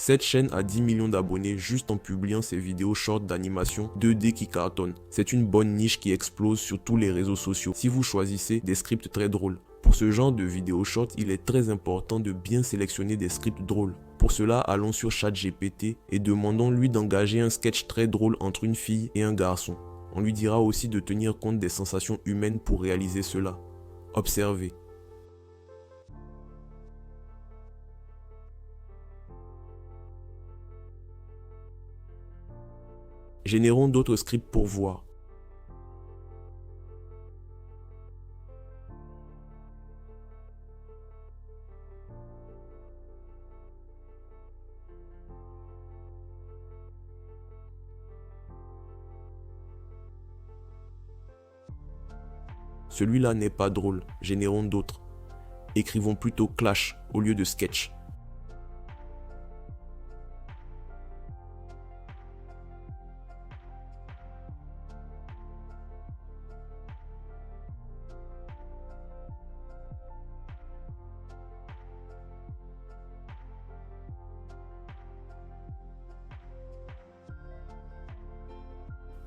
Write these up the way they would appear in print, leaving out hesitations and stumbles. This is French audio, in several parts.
Cette chaîne a 10 millions d'abonnés juste en publiant ses vidéos short d'animation 2D qui cartonnent. C'est une bonne niche qui explose sur tous les réseaux sociaux si vous choisissez des scripts très drôles. Pour ce genre de vidéos short, il est très important de bien sélectionner des scripts drôles. Pour cela, allons sur ChatGPT et demandons-lui d'engager un sketch très drôle entre une fille et un garçon. On lui dira aussi de tenir compte des sensations humaines pour réaliser cela. Observez. Générons d'autres scripts pour voir. Celui-là n'est pas drôle, générons d'autres. Écrivons plutôt clash au lieu de sketch.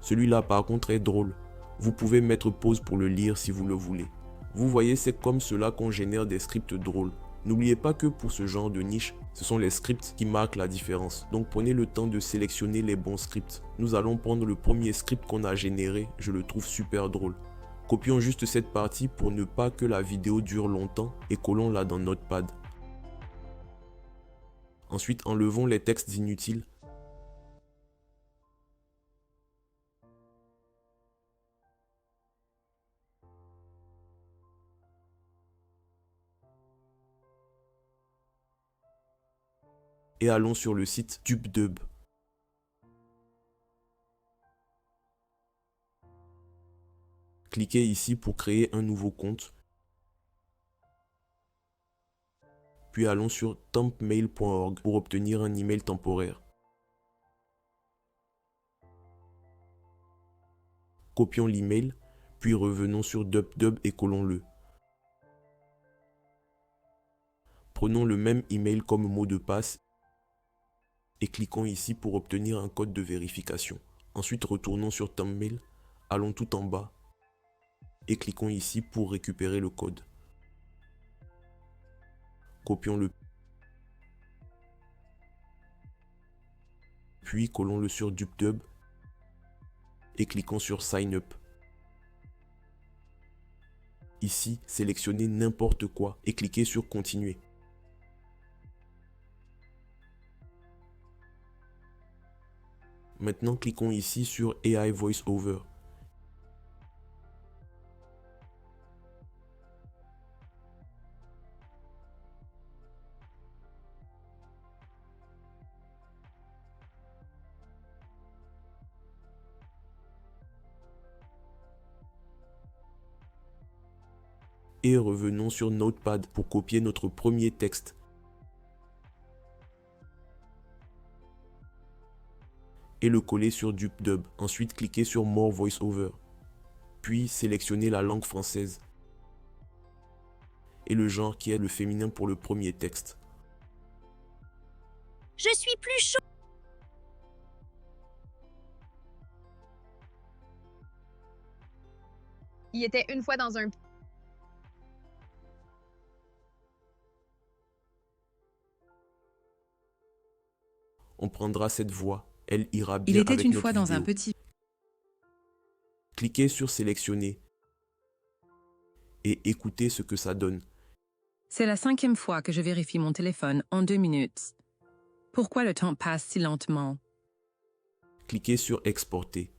Celui-là par contre est drôle. Vous pouvez mettre pause pour le lire si vous le voulez. Vous voyez, c'est comme cela qu'on génère des scripts drôles. N'oubliez pas que pour ce genre de niche, ce sont les scripts qui marquent la différence. Donc prenez le temps de sélectionner les bons scripts. Nous allons prendre le premier script qu'on a généré, je le trouve super drôle. Copions juste cette partie pour ne pas que la vidéo dure longtemps et collons-la dans Notepad. Ensuite, enlevons les textes inutiles. Et allons sur le site DubDub. Cliquez ici pour créer un nouveau compte. Puis allons sur tempmail.org pour obtenir un email temporaire. Copions l'email, puis revenons sur DubDub et collons-le. Prenons le même email comme mot de passe et cliquons ici pour obtenir un code de vérification. Ensuite, retournons sur Tempmail, allons tout en bas et cliquons ici pour récupérer le code. Copions-le, puis collons-le sur DubDub et cliquons sur Sign Up. Ici, sélectionnez n'importe quoi et cliquez sur Continuer. Maintenant, cliquons ici sur AI VoiceOver. Et revenons sur Notepad pour copier notre premier texte. Et le coller sur DubDub. Ensuite, cliquez sur More VoiceOver. Puis, sélectionnez la langue française. Et le genre qui est le féminin pour le premier texte. Je suis plus chaud. Il était une fois dans un... On prendra cette voix. Elle ira bien Il était avec une notre fois dans vidéo. un petit... Cliquez sur Sélectionner. Et écoutez ce que ça donne. C'est la 5e fois que je vérifie mon téléphone en 2 minutes. Pourquoi le temps passe si lentement? Cliquez sur Exporter.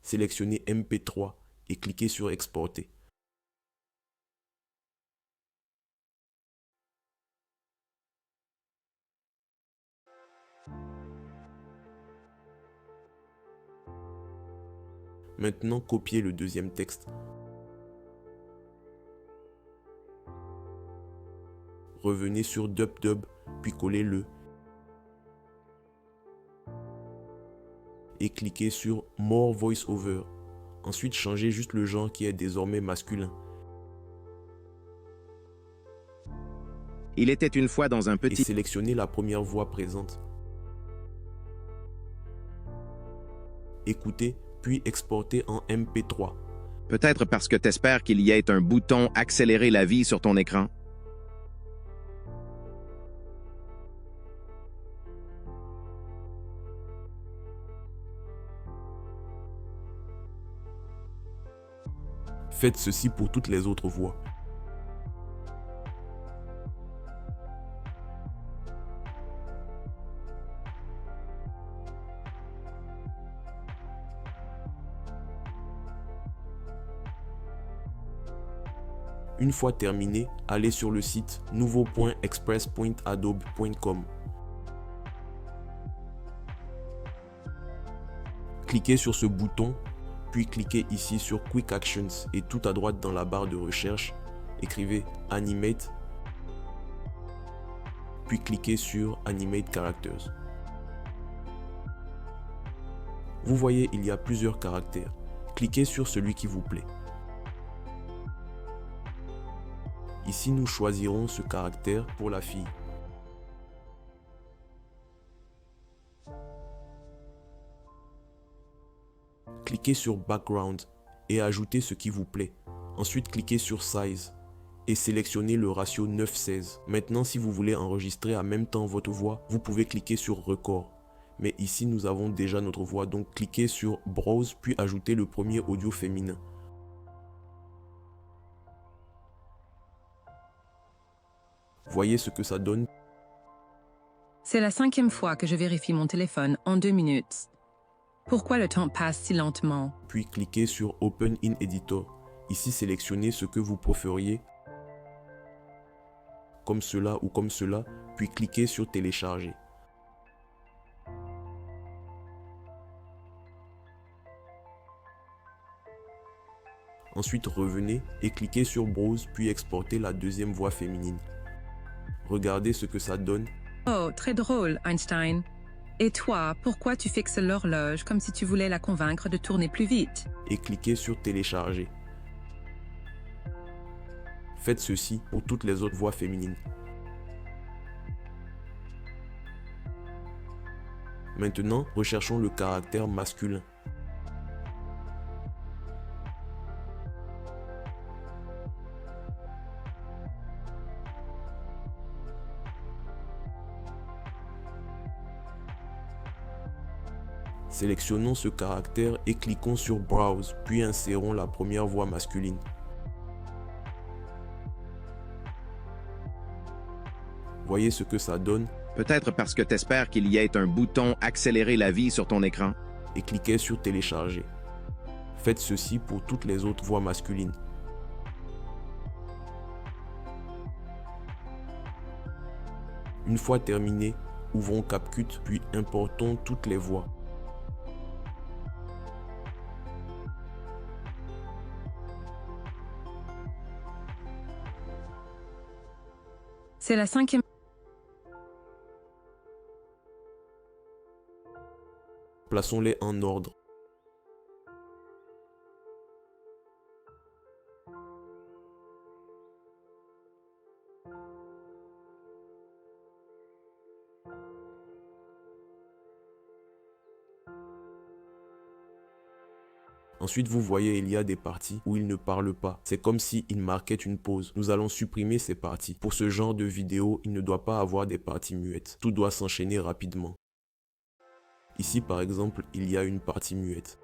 Sélectionnez MP3 et cliquez sur Exporter. Maintenant, copiez le deuxième texte. Revenez sur DubDub, puis collez-le. Et cliquez sur More VoiceOver. Ensuite, changez juste le genre qui est désormais masculin. Il était une fois dans un et petit... sélectionnez la première voix présente. Écoutez, puis exportez en MP3. Peut-être parce que t'espères qu'il y ait un bouton « Accélérer la vie » sur ton écran. Faites ceci pour toutes les autres voix. Une fois terminé, allez sur le site nouveau.express.adobe.com. Cliquez sur ce bouton, puis cliquez ici sur Quick Actions et tout à droite dans la barre de recherche, écrivez Animate, puis cliquez sur Animate Characters. Vous voyez, il y a plusieurs caractères. Cliquez sur celui qui vous plaît. Ici, nous choisirons ce caractère pour la fille. Cliquez sur Background et ajoutez ce qui vous plaît. Ensuite, cliquez sur Size et sélectionnez le ratio 9:16. Maintenant, si vous voulez enregistrer en même temps votre voix, vous pouvez cliquer sur Record. Mais ici, nous avons déjà notre voix, donc cliquez sur Browse puis ajoutez le premier audio féminin. Voyez ce que ça donne. C'est la 5e fois que je vérifie mon téléphone en 2 minutes. Pourquoi le temps passe si lentement? Puis cliquez sur Open in Editor. Ici, sélectionnez ce que vous préfériez, comme cela ou comme cela, puis cliquez sur Télécharger. Ensuite, revenez et cliquez sur Browse, puis exportez la deuxième voix féminine. Regardez ce que ça donne. Oh, très drôle, Einstein. Et toi, pourquoi tu fixes l'horloge comme si tu voulais la convaincre de tourner plus vite? Et cliquez sur Télécharger. Faites ceci pour toutes les autres voix féminines. Maintenant, recherchons le caractère masculin. Sélectionnons ce caractère et cliquons sur Browse, puis insérons la première voix masculine. Voyez ce que ça donne Peut-être parce que t'espères qu'il y ait un bouton « Accélérer la vie » sur ton écran. et cliquez sur Télécharger. Faites ceci pour toutes les autres voix masculines. Une fois terminé, ouvrons CapCut puis importons toutes les voix. C'est la 5e. Plaçons-les en ordre. Ensuite, vous voyez, il y a des parties où il ne parle pas. C'est comme s'il marquait une pause. Nous allons supprimer ces parties. Pour ce genre de vidéo, il ne doit pas avoir des parties muettes. Tout doit s'enchaîner rapidement. Ici, par exemple, il y a une partie muette.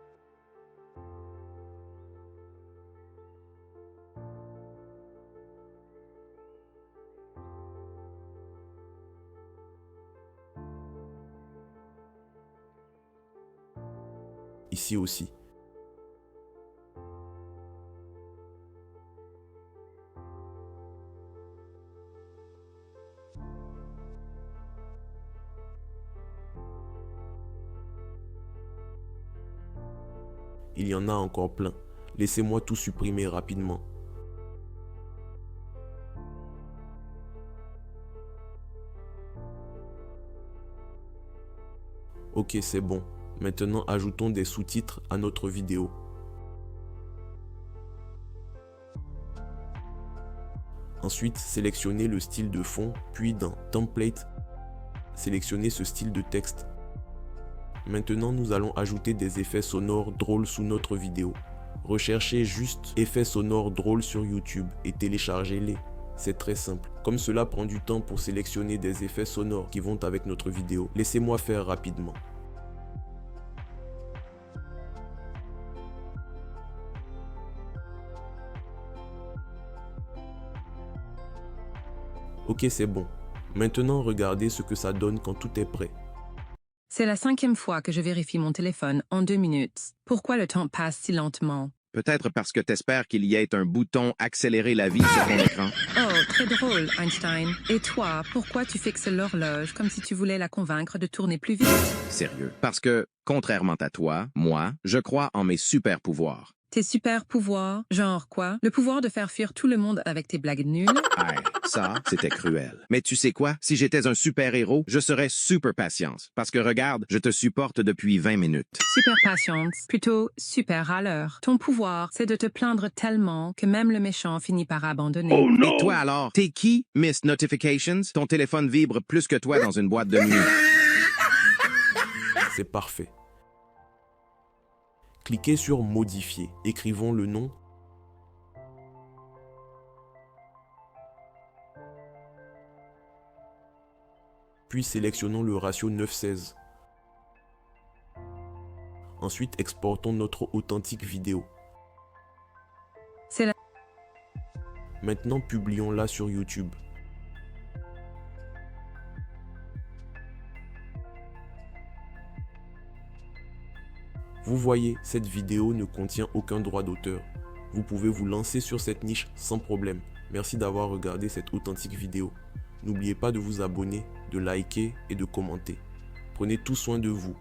Ici aussi. Il y en a encore plein. Laissez-moi tout supprimer rapidement. Ok, c'est bon. Maintenant, ajoutons des sous-titres à notre vidéo. Ensuite, sélectionnez le style de fond, puis dans Template, sélectionnez ce style de texte. Maintenant, nous allons ajouter des effets sonores drôles sous notre vidéo. Recherchez juste effets sonores drôles sur YouTube et téléchargez-les. C'est très simple. Comme cela prend du temps pour sélectionner des effets sonores qui vont avec notre vidéo, laissez-moi faire rapidement. Ok, c'est bon. Maintenant, regardez ce que ça donne quand tout est prêt. C'est la 5e fois que je vérifie mon téléphone en 2 minutes. Pourquoi le temps passe si lentement? Peut-être parce que t'espères qu'il y ait un bouton accélérer la vie sur ton écran. Oh, très drôle, Einstein. Et toi, pourquoi tu fixes l'horloge comme si tu voulais la convaincre de tourner plus vite? Sérieux. Parce que, contrairement à toi, moi, je crois en mes super pouvoirs. Tes super pouvoirs, genre quoi? Le pouvoir de faire fuir tout le monde avec tes blagues nulles? Hey, ça, c'était cruel. Mais tu sais quoi? Si j'étais un super-héros, je serais super patience. Parce que regarde, je te supporte depuis 20 minutes. Super patience, plutôt super râleur. Ton pouvoir, c'est de te plaindre tellement que même le méchant finit par abandonner. Oh non! Et toi alors, t'es qui, Miss Notifications? Ton téléphone vibre plus que toi dans une boîte de nuit. C'est parfait. Cliquez sur Modifier. Écrivons le nom. Puis sélectionnons le ratio 9:16. Ensuite, exportons notre authentique vidéo. C'est la... Maintenant, publions-la sur YouTube. Vous voyez, cette vidéo ne contient aucun droit d'auteur. Vous pouvez vous lancer sur cette niche sans problème. Merci d'avoir regardé cette authentique vidéo. N'oubliez pas de vous abonner, de liker et de commenter. Prenez tout soin de vous.